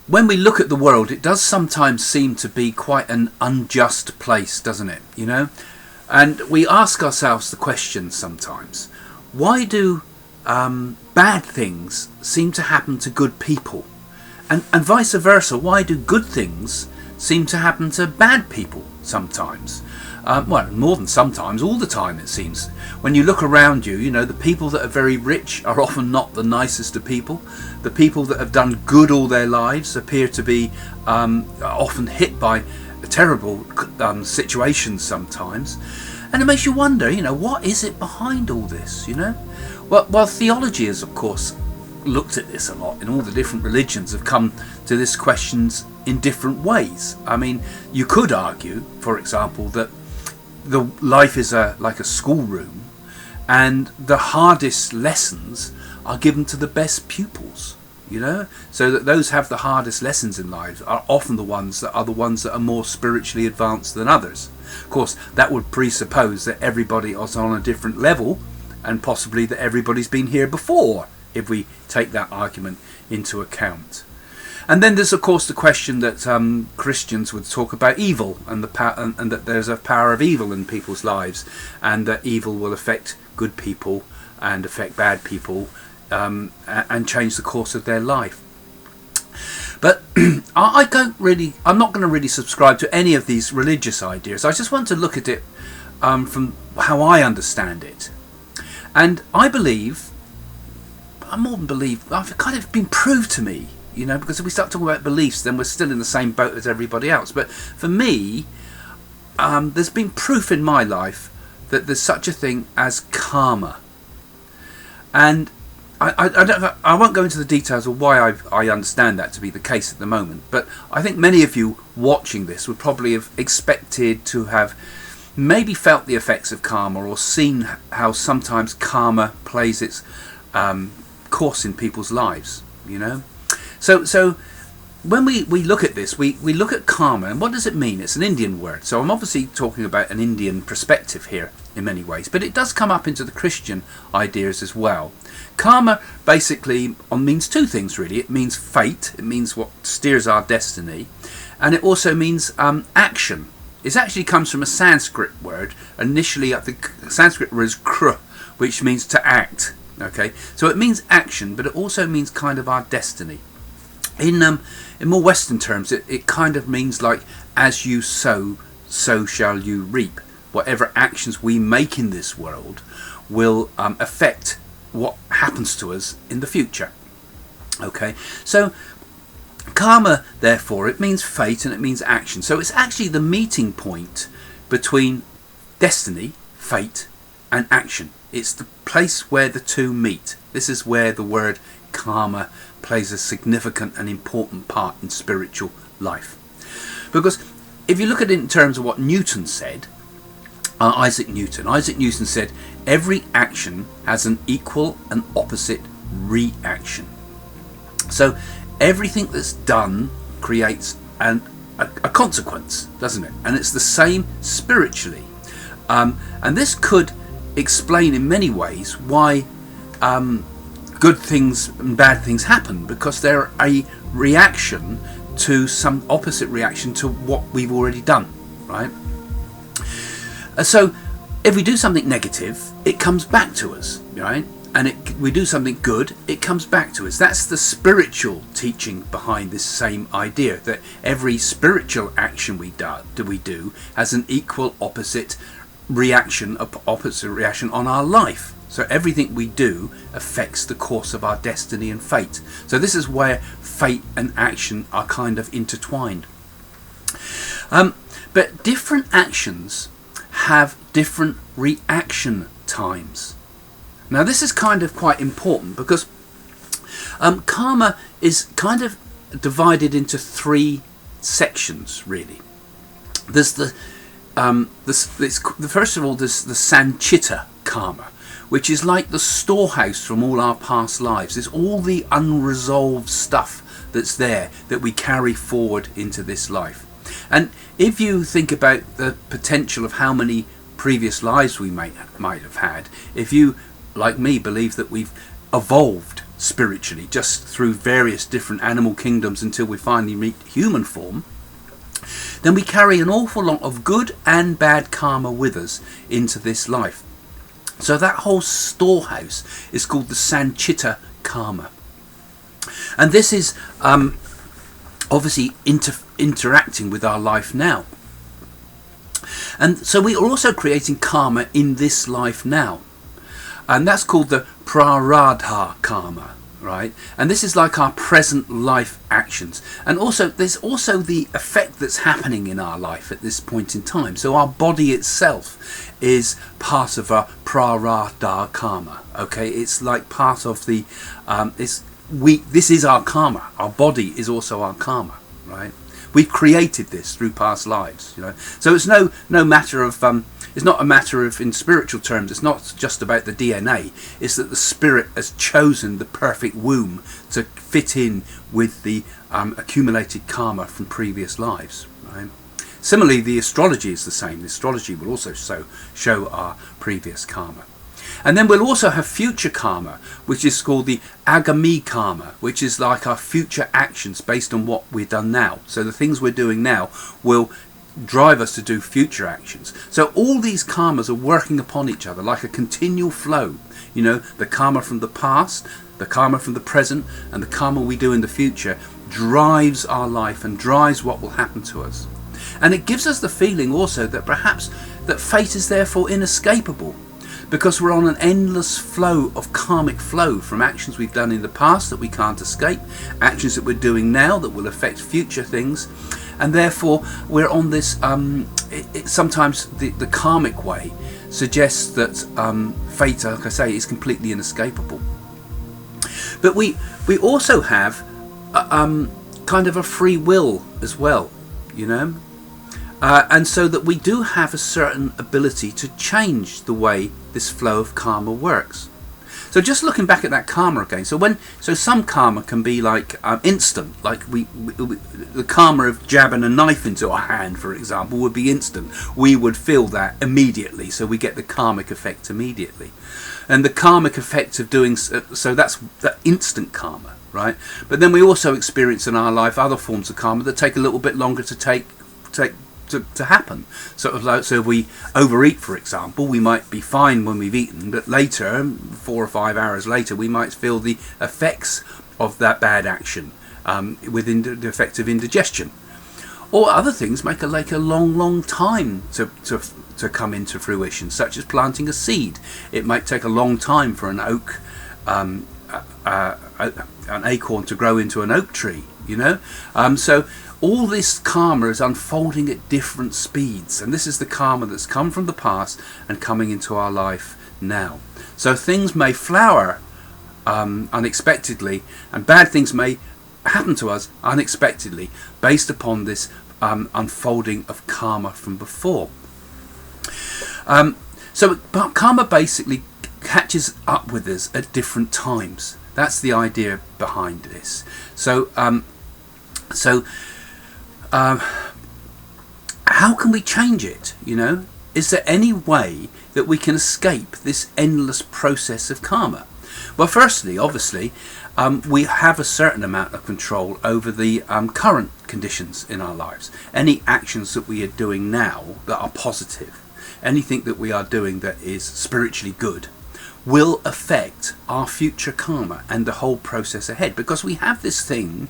when we look at the world, it does sometimes seem to be quite an unjust place, doesn't it? You know, and we ask ourselves the question sometimes: why do bad things seem to happen to good people, and vice versa? Why do good things seem to happen to bad people sometimes? Well, more than sometimes, all the time it seems. When you look around you, you know, the people that are very rich are often not the nicest of people. The people that have done good all their lives appear to be often hit by terrible situations sometimes. And it makes you wonder, you know, what is it behind all this, you know? Well, theology has, of course, looked at this a lot, and all the different religions have come to this questions in different ways. I mean, you could argue, for example, that the life is like a schoolroom, and the hardest lessons are given to the best pupils, you know, so that those have the hardest lessons in life are often the ones that are more spiritually advanced than others. Of course, that would presuppose that everybody is on a different level, and possibly that everybody's been here before, if we take that argument into account. And then there's, of course, the question that Christians would talk about evil, and and that there's a power of evil in people's lives, and that evil will affect good people and affect bad people, and change the course of their life. But I'm not going to really subscribe to any of these religious ideas. I just want to look at it from how I understand it. And I more than believe, I've kind of been proved to me, you know, because if we start talking about beliefs, then we're still in the same boat as everybody else. But for me, there's been proof in my life that there's such a thing as karma. And I won't go into the details of why I understand that to be the case at the moment, but I think many of you watching this would probably have expected to have maybe felt the effects of karma, or seen how sometimes karma plays its course in people's lives, you know. So when we look at this, we look at karma, and what does it mean? It's an Indian word, so I'm obviously talking about an Indian perspective here in many ways, but it does come up into the Christian ideas as well. Karma basically means two things, really. It means fate, it means what steers our destiny, and it also means action. It actually comes from a Sanskrit word. Initially, the Sanskrit word is kr, which means to act. Okay, so it means action, but it also means kind of our destiny. In more Western terms, it kind of means like, as you sow, so shall you reap. Whatever actions we make in this world will affect what happens to us in the future. Okay, so karma, therefore, it means fate and it means action. So it's actually the meeting point between destiny, fate, and action. It's the place where the two meet. This is where the word karma plays a significant and important part in spiritual life. Because if you look at it in terms of what Newton said, Isaac Newton said, every action has an equal and opposite reaction. So everything that's done creates a consequence, doesn't it? And it's the same spiritually. And this could explain in many ways why good things and bad things happen, because they're a reaction to some opposite reaction to what we've already done, right? So if we do something negative, it comes back to us, right? And we do something good, it comes back to us. That's the spiritual teaching behind this same idea, that every spiritual action we do has an equal opposite reaction on our life. So everything we do affects the course of our destiny and fate. So this is where fate and action are kind of intertwined. But different actions have different reaction times. Now this is kind of quite important, because karma is kind of divided into three sections, really. There's first of all, there's the Sanchitta Karma, which is like the storehouse from all our past lives. It's all the unresolved stuff that's there that we carry forward into this life. And if you think about the potential of how many previous lives we might have had, if you, like me, believe that we've evolved spiritually, just through various different animal kingdoms until we finally meet human form, then we carry an awful lot of good and bad karma with us into this life. So that whole storehouse is called the Sanchitta Karma. And this is obviously interacting with our life now. And so we are also creating karma in this life now. And that's called the Prarabdha Karma, right? And this is like our present life actions. And also, there's also the effect that's happening in our life at this point in time. So our body itself is part of a Prarabdha Karma, okay? It's like part of the, this is our karma. Our body is also our karma, right? We've created this through past lives, you know. So it's no matter of, it's not a matter of, in spiritual terms, it's not just about the DNA. It's that the spirit has chosen the perfect womb to fit in with the accumulated karma from previous lives, right? Similarly, the astrology is the same. The astrology will also show our previous karma. And then we'll also have future karma, which is called the Agami Karma, which is like our future actions based on what we've done now. So the things we're doing now will drive us to do future actions. So all these karmas are working upon each other like a continual flow. You know, the karma from the past, the karma from the present, and the karma we do in the future drives our life and drives what will happen to us. And it gives us the feeling also that perhaps that fate is therefore inescapable, because we're on an endless flow of karmic flow from actions we've done in the past that we can't escape, actions that we're doing now that will affect future things, and therefore we're on this, sometimes the karmic way suggests that fate, like I say, is completely inescapable. But we also have kind of a free will as well, you know. And so that we do have a certain ability to change the way this flow of karma works. So just looking back at that karma again, so some karma can be like instant, like the karma of jabbing a knife into our hand, for example, would be instant. We would feel that immediately, so we get the karmic effect immediately. And the karmic effect of doing so, that's that instant karma, right? But then we also experience in our life other forms of karma that take a little bit longer to happen. Sort of like, so if we overeat, for example, we might be fine when we've eaten, but later, 4 or 5 hours later, we might feel the effects of that bad action within the effect of indigestion. Or other things make a long time to come into fruition, such as planting a seed. It might take a long time for an oak, an acorn to grow into an oak tree, you know. So all this karma is unfolding at different speeds, and this is the karma that's come from the past and coming into our life now. So things may flower unexpectedly, and bad things may happen to us unexpectedly based upon this unfolding of karma from before. But karma basically catches up with us at different times. That's the idea behind this. How can we change it, you know? Is there any way that we can escape this endless process of karma? Well, firstly, obviously, we have a certain amount of control over the current conditions in our lives. Any actions that we are doing now that are positive, anything that we are doing that is spiritually good, will affect our future karma and the whole process ahead, because we have this thing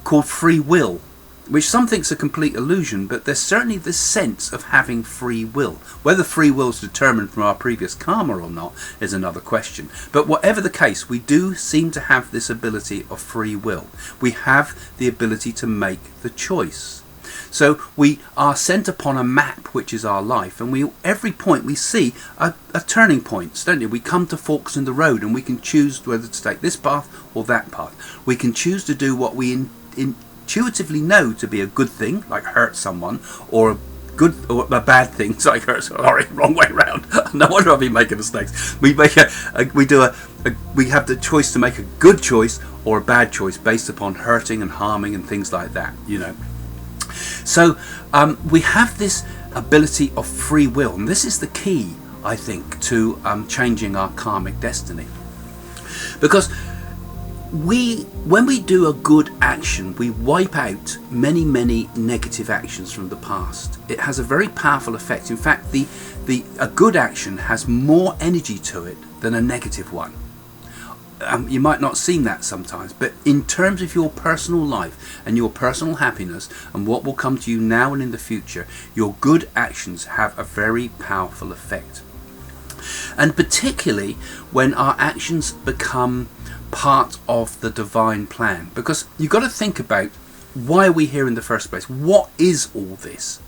called free will, which some think's a complete illusion, but there's certainly this sense of having free will. Whether free will is determined from our previous karma or not is another question. But whatever the case, we do seem to have this ability of free will. We have the ability to make the choice. So we are sent upon a map, which is our life, and every point we see a turning points, don't you? We come to forks in the road, and we can choose whether to take this path or that path. We can choose to do what we intuitively know to be a good thing, like hurt someone, or a bad thing, like hurt. Sorry, wrong way round. No wonder I've been making mistakes. We have the choice to make a good choice or a bad choice based upon hurting and harming and things like that, you know. So we have this ability of free will, and this is the key, I think, to changing our karmic destiny. Because when we do a good action, we wipe out many, many negative actions from the past. It has a very powerful effect. In fact, a good action has more energy to it than a negative one. You might not seem that sometimes, but in terms of your personal life and your personal happiness and what will come to you now and in the future, your good actions have a very powerful effect. And particularly when our actions become part of the divine plan, because you've got to think about, why are we here in the first place? What is all this?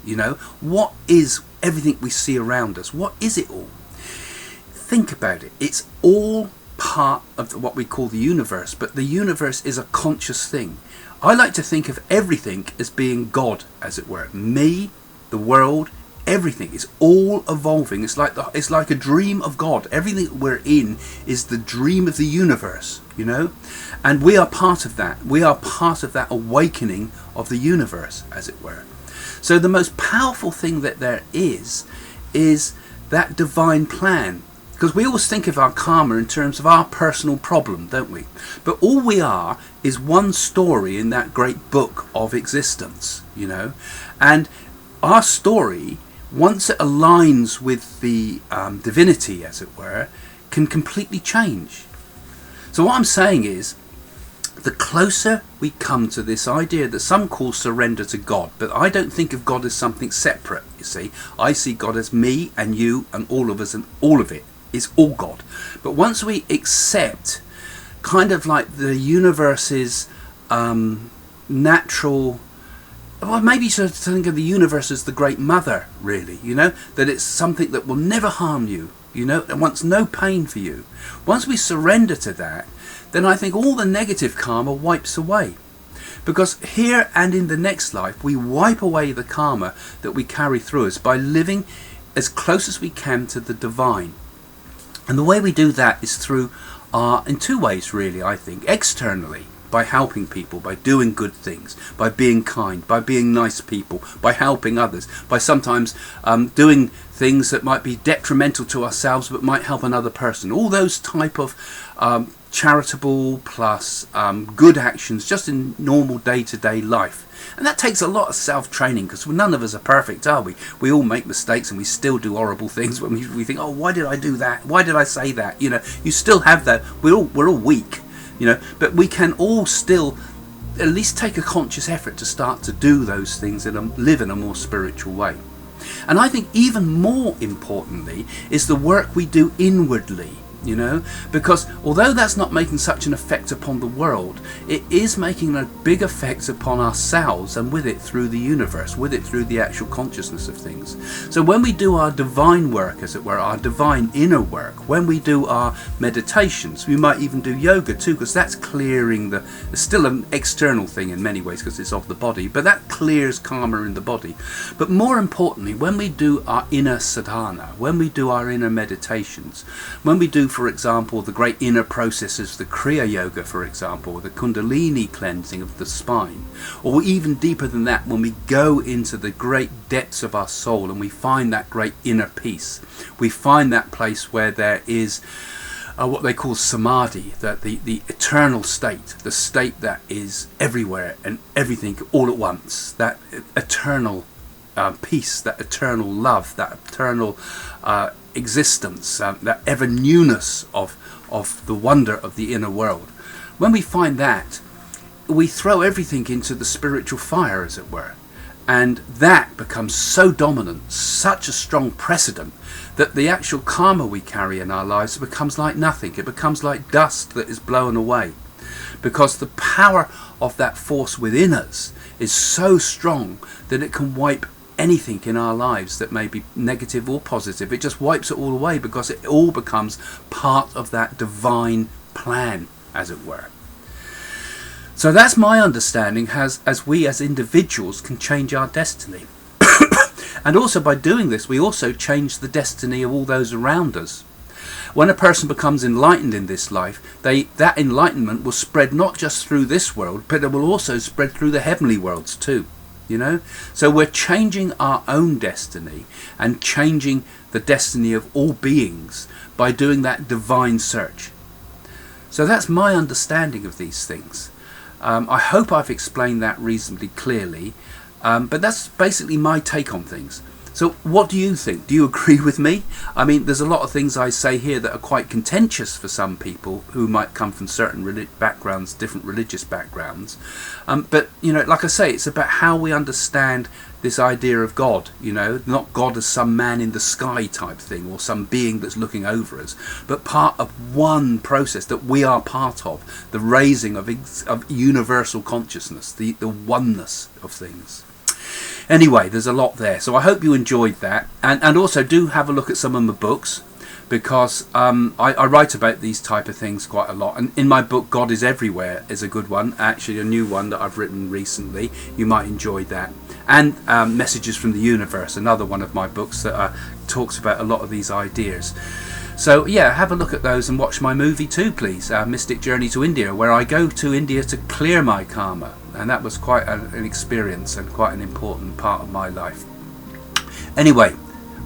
What is everything we see around us? What is it all? Think about it. It's all part of what we call the universe, but the universe is a conscious thing. I like to think of everything as being God, as it were. Me, the world, everything is all evolving. It's like a dream of God. Everything that we're in is the dream of the universe, and we are part of that. We are part of that awakening of the universe, as it were. So the most powerful thing that there is that divine plan. Because we always think of our karma in terms of our personal problem, don't we? But all we are is one story in that great book of existence, And our story, once it aligns with the divinity, as it were, can completely change. So what I'm saying is, the closer we come to this idea that some call surrender to God, but I don't think of God as something separate, you see. I see God as me and you and all of us, and all of it is all God. But once we accept kind of like the universe's natural, well, maybe to think of the universe as the great mother, really, that it's something that will never harm you, and wants no pain for you. Once we surrender to that, then I think all the negative karma wipes away. Because here and in the next life, we wipe away the karma that we carry through us by living as close as we can to the divine. And the way we do that is through in two ways, really, I think. Externally, by helping people, by doing good things, by being kind, by being nice people, by helping others, by sometimes doing things that might be detrimental to ourselves but might help another person. All those type of charitable plus good actions just in normal day-to-day life. And that takes a lot of self-training, because none of us are perfect, are we? We all make mistakes and we still do horrible things when we think, oh, why did I do that? Why did I say that? You still have that. We're all weak, but we can all still at least take a conscious effort to start to do those things and live in a more spiritual way. And I think even more importantly is the work we do inwardly. Because although that's not making such an effect upon the world, it is making a big effect upon ourselves, and with it through the universe, with it through the actual consciousness of things. So when we do our divine work, as it were, our divine inner work, when we do our meditations, we might even do yoga too, because that's clearing it's still an external thing in many ways because it's of the body, but that clears karma in the body. But more importantly, when we do our inner sadhana, when we do our inner meditations, when we do, for example, the great inner processes, the Kriya Yoga, for example, the Kundalini cleansing of the spine, or even deeper than that, when we go into the great depths of our soul and we find that great inner peace, we find that place where there is what they call samadhi, that the eternal state, the state that is everywhere and everything all at once, that eternal peace, that eternal love, that eternal existence, that ever newness of the wonder of the inner world. When we find that, we throw everything into the spiritual fire, as it were, and that becomes so dominant, such a strong precedent, that the actual karma we carry in our lives becomes like nothing. It becomes like dust that is blown away, because the power of that force within us is so strong that it can wipe anything in our lives that may be negative or positive. It just wipes it all away, because it all becomes part of that divine plan, as it were. So that's my understanding, as we as individuals can change our destiny. And also by doing this, we also change the destiny of all those around us. When a person becomes enlightened in this life, that enlightenment will spread not just through this world, but it will also spread through the heavenly worlds too. So we're changing our own destiny and changing the destiny of all beings by doing that divine search. So that's my understanding of these things. I hope I've explained that reasonably clearly, but that's basically my take on things. So what do you think? Do you agree with me? I mean, there's a lot of things I say here that are quite contentious for some people who might come from certain backgrounds, different religious backgrounds. But, you know, like I say, it's about how we understand this idea of God, you know, not God as some man in the sky type thing or some being that's looking over us, but part of one process that we are part of, the raising of universal consciousness, the oneness of things. Anyway, there's a lot there, so I hope you enjoyed that, and also do have a look at some of my books, because I write about these type of things quite a lot, and in my book God is Everywhere is a good one, actually a new one that I've written recently. You might enjoy that. And Messages from the Universe, another one of my books that talks about a lot of these ideas. So yeah, have a look at those and watch my movie too, please, Mystic Journey to India, where I go to India to clear my karma, and that was quite an experience and quite an important part of my life. Anyway,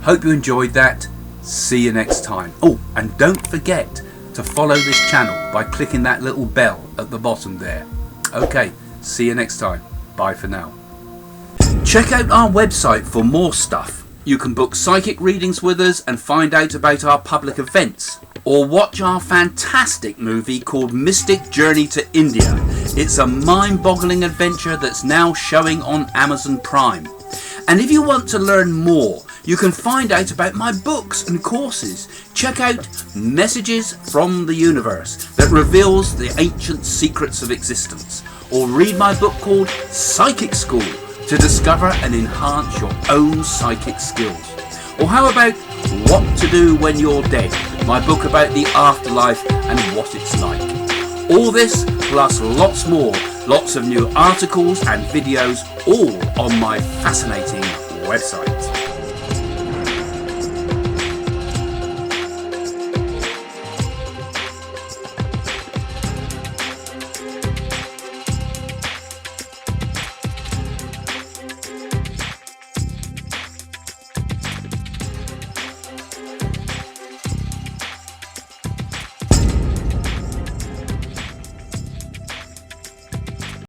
hope you enjoyed that. See you next time. Oh, and don't forget to follow this channel by clicking that little bell at the bottom there. Okay, see you next time. Bye for now. Check out our website for more stuff. You can book psychic readings with us and find out about our public events, or watch our fantastic movie called Mystic Journey to India. It's a mind-boggling adventure that's now showing on Amazon Prime. And if you want to learn more, you can find out about my books and courses. Check out Messages from the Universe that reveals the ancient secrets of existence, or read my book called Psychic School to discover and enhance your own psychic skills. Or how about What to Do When You're Dead, my book about the afterlife and what it's like. All this plus lots more, lots of new articles and videos, all on my fascinating website.